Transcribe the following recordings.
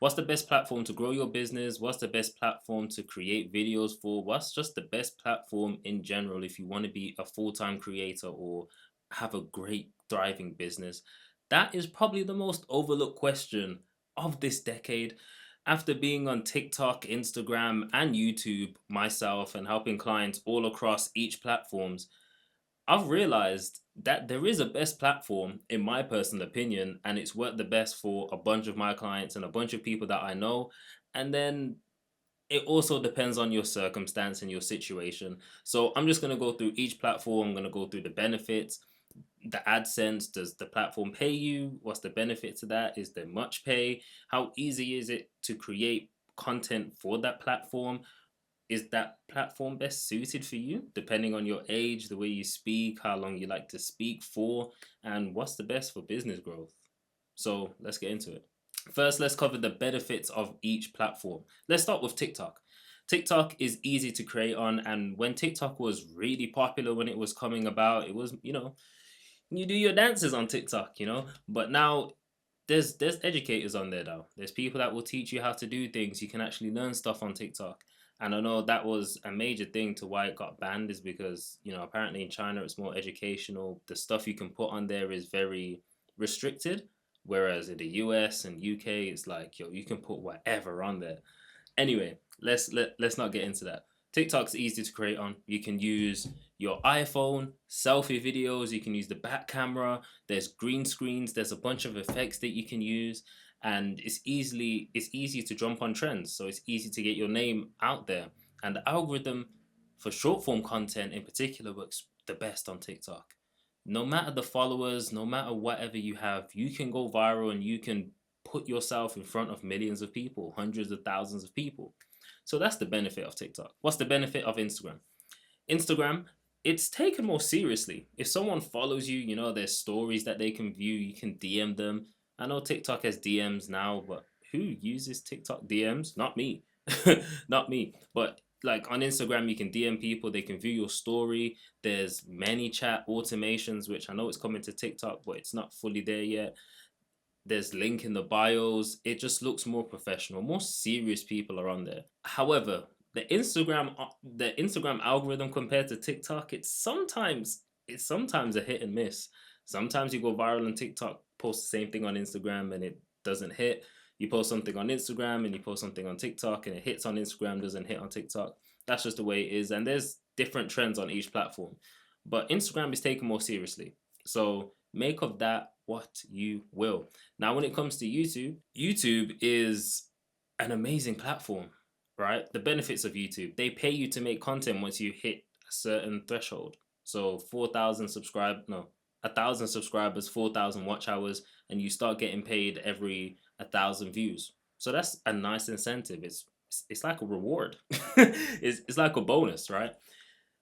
What's the best platform to grow your business? What's the best platform to create videos for? What's just the best platform in general if you want to be a full-time creator or have a great thriving business? That is probably the most overlooked question of this decade. After being on TikTok, Instagram, and YouTube myself and helping clients all across each platforms, I've realized that there is a best platform, in my personal opinion, and it's worked the best for a bunch of my clients and a bunch of people that I know. And then it also depends on your circumstance and your situation. So I'm just going to go through each platform. I'm going to go through the benefits, the AdSense. Does the platform pay you? What's the benefit to that? Is there much pay? How easy is it to create content for that platform? Is that platform best suited for you, depending on your age, the way you speak, how long you like to speak for, and what's the best for business growth? So let's get into it. First, let's cover the benefits of each platform. Let's start with TikTok. TikTok is easy to create on, and when TikTok was really popular when it was coming about, it was, you do your dances on TikTok, But now there's educators on there now. There's people that will teach you how to do things. You can actually learn stuff on TikTok. And I know that was a major thing to why it got banned is because, apparently in China it's more educational. The stuff you can put on there is very restricted. Whereas in the US and UK, it's like, yo, you can put whatever on there. Anyway, let's not get into that. TikTok's easy to create on. You can use your iPhone, selfie videos, you can use the back camera, there's green screens, there's a bunch of effects that you can use, and it's easy to jump on trends. So it's easy to get your name out there. And the algorithm for short form content in particular works the best on TikTok. No matter the followers, no matter whatever you have, you can go viral and you can put yourself in front of millions of people, hundreds of thousands of people. So that's the benefit of TikTok. What's the benefit of Instagram? Instagram, it's taken more seriously. If someone follows you, there's stories that they can view, you can DM them. I know TikTok has DMs now, but who uses TikTok DMs? Not me. Not me. But like on Instagram, you can DM people, they can view your story. There's many chat automations, which I know it's coming to TikTok, but it's not fully there yet. There's link in the bios. It just looks more professional. More serious people are on there. However, the Instagram algorithm compared to TikTok, it's sometimes a hit and miss. Sometimes you go viral on TikTok, post the same thing on Instagram and it doesn't hit. You post something on Instagram and you post something on TikTok and it hits on Instagram, doesn't hit on TikTok. That's just the way it is. And there's different trends on each platform. But Instagram is taken more seriously. So make of that what you will. Now, when it comes to YouTube, YouTube is an amazing platform, right? The benefits of YouTube, they pay you to make content once you hit a certain threshold. So 4,000 subscribe, no, 1,000 subscribers, 4,000 watch hours, and you start getting paid every 1,000 views. So that's a nice incentive. It's like a reward. It's like a bonus, right?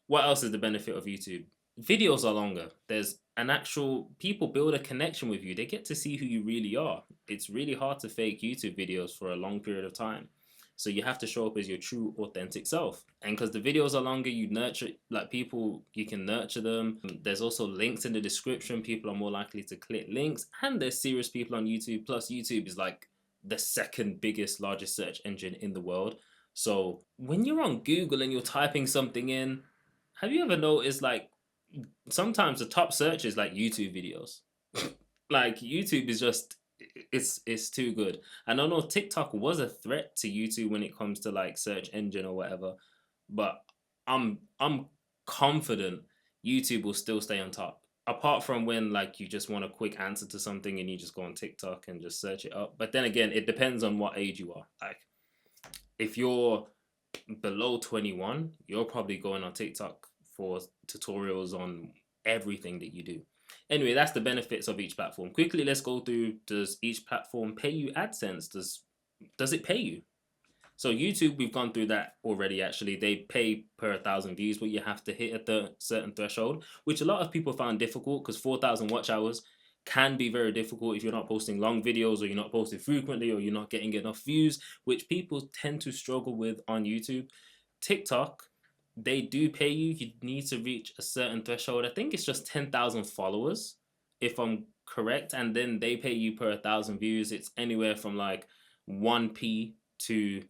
What else is the benefit of YouTube? Videos are longer. There's an actual people build a connection with you. They get to see who you really are. It's really hard to fake YouTube videos for a long period of time. So you have to show up as your true authentic self. And because the videos are longer, you nurture like people, you can nurture them. There's also links in the description. People are more likely to click links. And there's serious people on YouTube. Plus, YouTube is like the second biggest, largest search engine in the world. So when you're on Google and you're typing something in, have you ever noticed like sometimes the top search is like YouTube videos? Like YouTube is just it's too good. And I know TikTok was a threat to YouTube when it comes to like search engine or whatever, but I'm confident YouTube will still stay on top. Apart from when like you just want a quick answer to something and you just go on TikTok and just search it up. But then again, it depends on what age you are. Like if you're below 21, you're probably going on TikTok for tutorials on everything that you do. Anyway, that's the benefits of each platform. Quickly, let's go through, does each platform pay you AdSense? Does it pay you? So YouTube, we've gone through that already actually. They pay per 1,000 views, but you have to hit a certain threshold, which a lot of people found difficult because 4,000 watch hours can be very difficult if you're not posting long videos or you're not posting frequently or you're not getting enough views, which people tend to struggle with on YouTube. TikTok, they do pay you. You need to reach a certain threshold. I think it's just 10,000 followers, if I'm correct. And then they pay you per 1,000 views. It's anywhere from like 1p to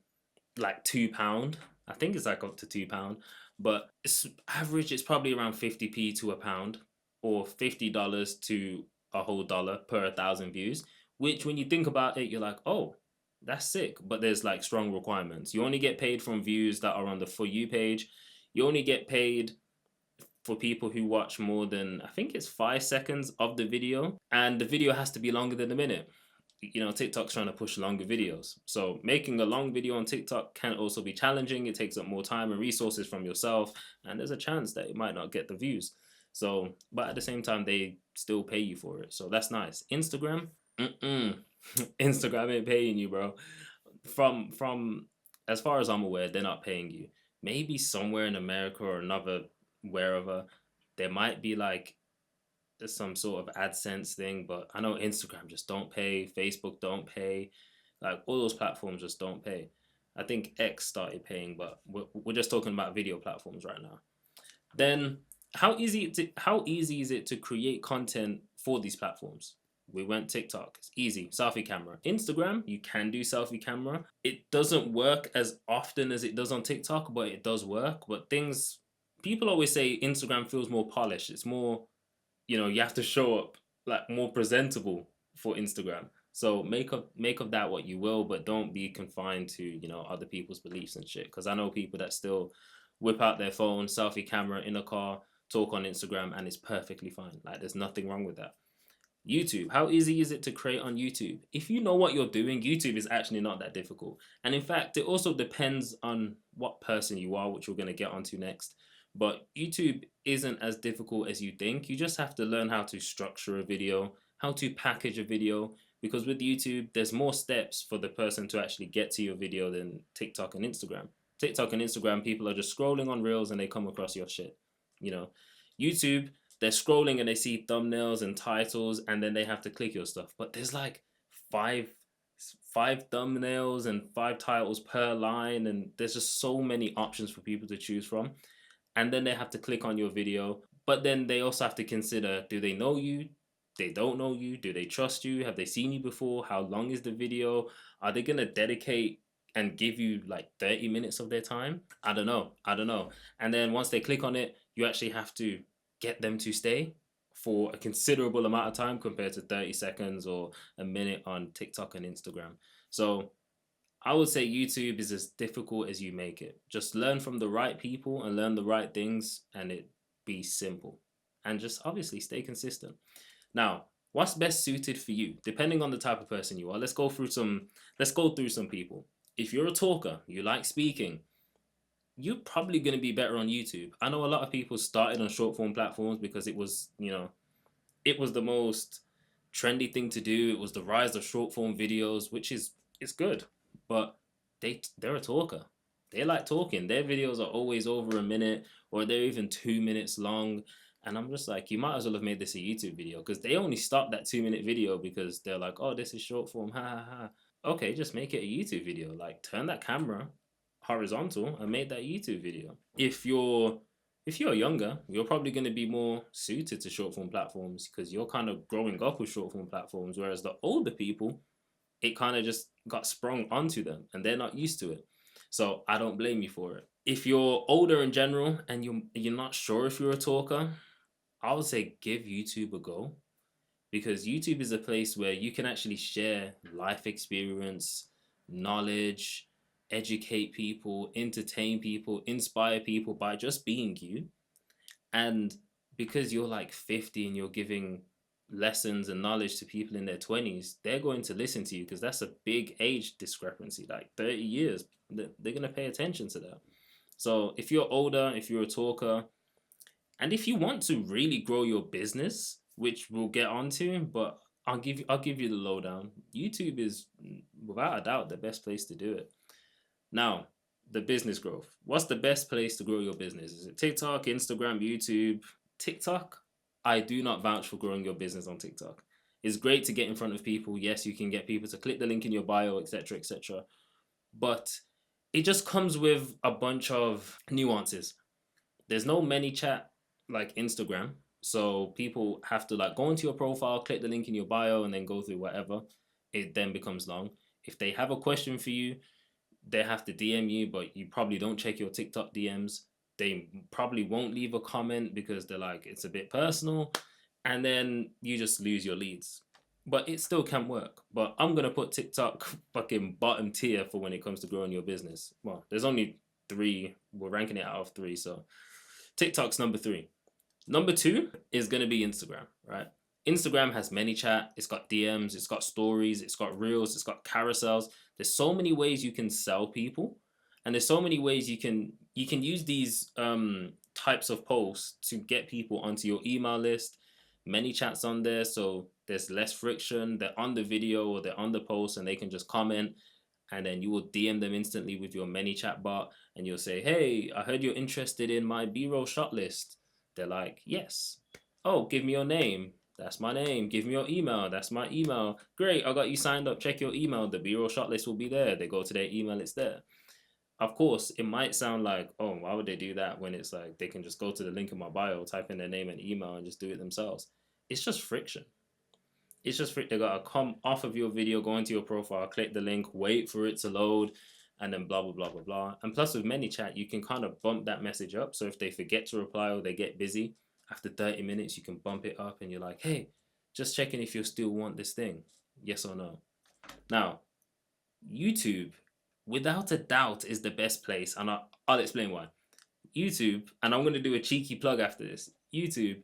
like £2. I think it's like up to £2, but it's average. It's probably around 50p to a pound, or $50 to a whole dollar per 1,000 views. Which, when you think about it, you're like, oh, that's sick. But there's like strong requirements. You only get paid from views that are on the For You page. You only get paid for people who watch more than, I think it's 5 seconds of the video, and the video has to be longer than a minute. TikTok's trying to push longer videos. So making a long video on TikTok can also be challenging. It takes up more time and resources from yourself, and there's a chance that it might not get the views. So, but at the same time, they still pay you for it. So that's nice. Instagram, mm-mm. Instagram ain't paying you, bro. From as far as I'm aware, they're not paying you. Maybe somewhere in America or another wherever, there might be like some sort of AdSense thing, but I know Instagram just don't pay, Facebook don't pay, like all those platforms just don't pay. I think X started paying, but we're just talking about video platforms right now. Then how easy is it to create content for these platforms? We went TikTok, it's easy, selfie camera. Instagram, you can do selfie camera. It doesn't work as often as it does on TikTok, but it does work. But things people always say Instagram feels more polished. It's more, you have to show up like more presentable for Instagram. So make of that what you will, but don't be confined to other people's beliefs and shit. Because I know people that still whip out their phone, selfie camera in a car, talk on Instagram, and it's perfectly fine. Like there's nothing wrong with that. YouTube. How easy is it to create on YouTube? If you know what you're doing, YouTube is actually not that difficult. And in fact, it also depends on what person you are, which we're going to get onto next. But YouTube isn't as difficult as you think. You just have to learn how to structure a video, how to package a video. Because with YouTube, there's more steps for the person to actually get to your video than TikTok and Instagram. TikTok and Instagram, people are just scrolling on Reels and they come across your shit. YouTube, they're scrolling and they see thumbnails and titles, and then they have to click your stuff. But there's like five thumbnails and 5 titles per line, and there's just so many options for people to choose from. And then they have to click on your video. But then they also have to consider, do they know you? They don't know you? Do they trust you? Have they seen you before? How long is the video? Are they gonna dedicate and give you like 30 minutes of their time? I don't know. And then once they click on it, you actually have to get them to stay for a considerable amount of time compared to 30 seconds or a minute on TikTok and Instagram. So I would say YouTube is as difficult as you make it. Just learn from the right people and learn the right things, and it be simple. And just obviously stay consistent. Now, what's best suited for you, depending on the type of person you are? Let's go through some people. If you're a talker, you like speaking, you're probably going to be better on YouTube. I know a lot of people started on short form platforms because it was the most trendy thing to do. It was the rise of short form videos, which is it's good, but they're a talker. They like talking. Their videos are always over a minute, or they're even 2 minutes long. And I'm just like, you might as well have made this a YouTube video, because they only stopped that 2 minute video because they're like, oh, this is short form, ha ha ha. Okay, just make it a YouTube video. Like, turn that camera horizontal and make that YouTube video. If you're younger, you're probably going to be more suited to short form platforms because you're kind of growing up with short form platforms, whereas the older people, it kind of just got sprung onto them and they're not used to it. So I don't blame you for it. If you're older in general and you're not sure if you're a talker, I would say give YouTube a go, because YouTube is a place where you can actually share life experience, knowledge, educate people, entertain people, inspire people by just being you. And because you're like 50 and you're giving lessons and knowledge to people in their 20s, they're going to listen to you, because that's a big age discrepancy, like 30 years. They're going to pay attention to that. So if you're older, if you're a talker, and if you want to really grow your business, which we'll get onto, but I'll give you the lowdown. YouTube is without a doubt the best place to do it. Now, the business growth. What's the best place to grow your business? Is it TikTok, Instagram, YouTube? TikTok, I do not vouch for growing your business on TikTok. It's great to get in front of people. Yes, you can get people to click the link in your bio, etc., etc. But it just comes with a bunch of nuances. There's no ManyChat like Instagram. So people have to like go into your profile, click the link in your bio, and then go through whatever. It then becomes long. If they have a question for you, they have to DM you, but you probably don't check your TikTok DMs. They probably won't leave a comment because they're like, it's a bit personal. And then you just lose your leads. But it still can work. But I'm going to put TikTok fucking bottom tier for when it comes to growing your business. Well, there's only three. We're ranking it out of three. So TikTok's number three. Number two is going to be Instagram, right? Instagram has ManyChat, it's got DMs, it's got stories, it's got reels, it's got carousels. There's so many ways you can sell people, and there's so many ways you can use these types of posts to get people onto your email list. ManyChat's on there, so there's less friction. They're on the video or they're on the post, and they can just comment, and then you will DM them instantly with your ManyChat bot, and you'll say, "Hey, I heard you're interested in my B-roll shot list." They're like, "Yes." "Oh, give me your name." That's my name. "Give me your email." That's my email. "Great, I got you signed up. Check your email. The B-roll shot list will be there." They go to their email, it's there. Of course, it might sound like, oh, why would they do that when it's like they can just go to the link in my bio, type in their name and email, and just do it themselves. It's just friction. It's just they gotta come off of your video, go into your profile, click the link, wait for it to load, and then blah blah blah blah blah. And plus with ManyChat, you can kind of bump that message up. So if they forget to reply or they get busy, after 30 minutes, you can bump it up and you're like, "Hey, just checking if you still want this thing. Yes or no." Now, YouTube, without a doubt, is the best place, and I'll explain why. YouTube, and I'm gonna do a cheeky plug after this. YouTube,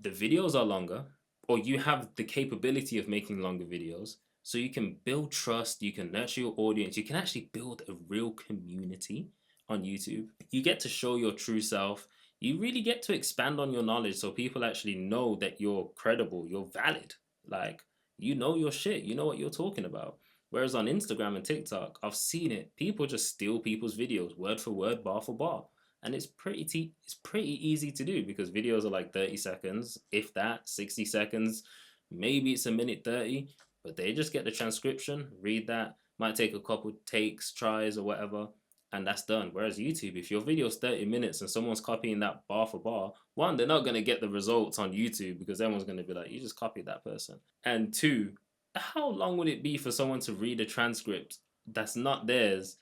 the videos are longer, or you have the capability of making longer videos, so you can build trust, you can nurture your audience, you can actually build a real community on YouTube. You get to show your true self. You really get to expand on your knowledge so people actually know that you're credible, you're valid. Like, you know your shit, you know what you're talking about. Whereas on Instagram and TikTok, I've seen it. People just steal people's videos word for word, bar for bar, and it's pretty easy to do because videos are like 30 seconds, if that, 60 seconds, maybe it's a minute 30, but they just get the transcription, read that, might take a couple takes, tries or whatever, and that's done. Whereas YouTube, if your video's 30 minutes and someone's copying that bar for bar, one, they're not going to get the results on YouTube because everyone's going to be like, you just copied that person. And two, how long would it be for someone to read a transcript that's not theirs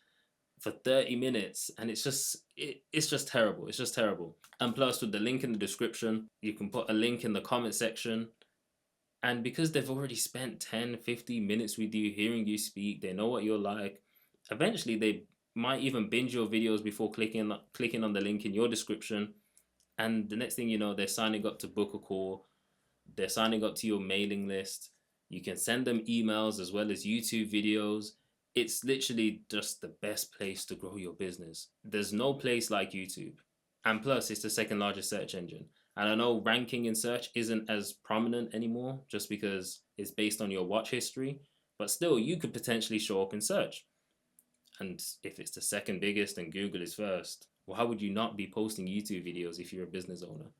for 30 minutes? And it's just terrible. It's just terrible. And plus, with the link in the description, you can put a link in the comment section, and because they've already spent 10, 15 minutes with you, hearing you speak, they know what you're like. Eventually they might even binge your videos before clicking on the link in your description, and the next thing you know, they're signing up to book a call, they're signing up to your mailing list. You can send them emails as well as YouTube videos. It's literally just the best place to grow your business. There's no place like YouTube. And plus, it's the second largest search engine. And I know ranking in search isn't as prominent anymore just because it's based on your watch history, but still, you could potentially show up in search. And if it's the second biggest and Google is first, why would you not be posting YouTube videos if you're a business owner?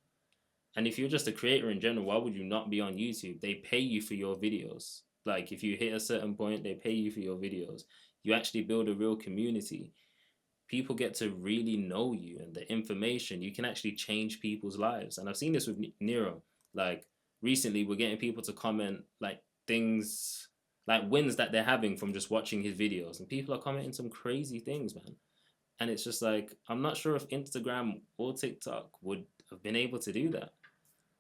And if you're just a creator in general, why would you not be on YouTube? They pay you for your videos. Like, if you hit a certain point, they pay you for your videos. You actually build a real community. People get to really know you and the information. You can actually change people's lives. And I've seen this with Nero. Like, recently, we're getting people to comment, like, things, like wins that they're having from just watching his videos. And people are commenting some crazy things, man. And it's just like, I'm not sure if Instagram or TikTok would have been able to do that.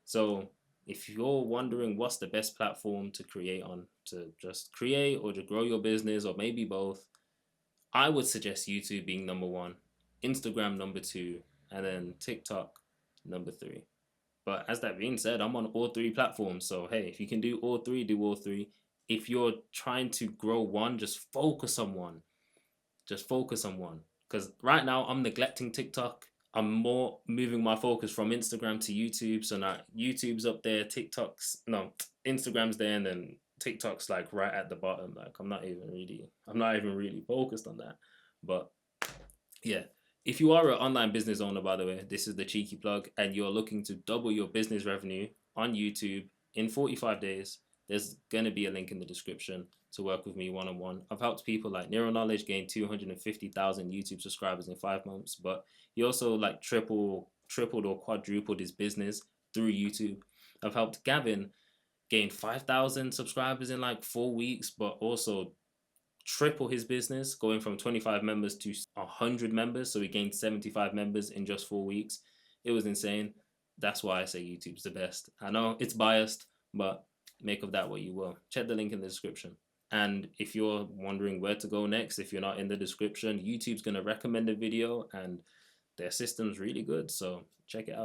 So if you're wondering what's the best platform to create on, to just create or to grow your business, or maybe both, I would suggest YouTube being number one, Instagram number two, and then TikTok number three. But as that being said, I'm on all three platforms. So hey, if you can do all three, do all three. If you're trying to grow one, just focus on one. Just focus on one. Because right now I'm neglecting TikTok. I'm more moving my focus from Instagram to YouTube. So now YouTube's up there, Instagram's there, and then TikTok's like right at the bottom. Like I'm not even really focused on that. But yeah, if you are an online business owner, by the way, this is the cheeky plug, and you're looking to double your business revenue on YouTube in 45 days, there's going to be a link in the description to work with me one-on-one. I've helped people like Neural Knowledge gain 250,000 YouTube subscribers in 5 months, but he also like tripled or quadrupled his business through YouTube. I've helped Gavin gain 5,000 subscribers in like 4 weeks, but also triple his business, going from 25 members to 100 members. So he gained 75 members in just 4 weeks. It was insane. That's why I say YouTube's the best. I know it's biased, but make of that what you will. Check the link in the description. And if you're wondering where to go next, if you're not in the description, YouTube's going to recommend a video, and their system's really good. So check it out.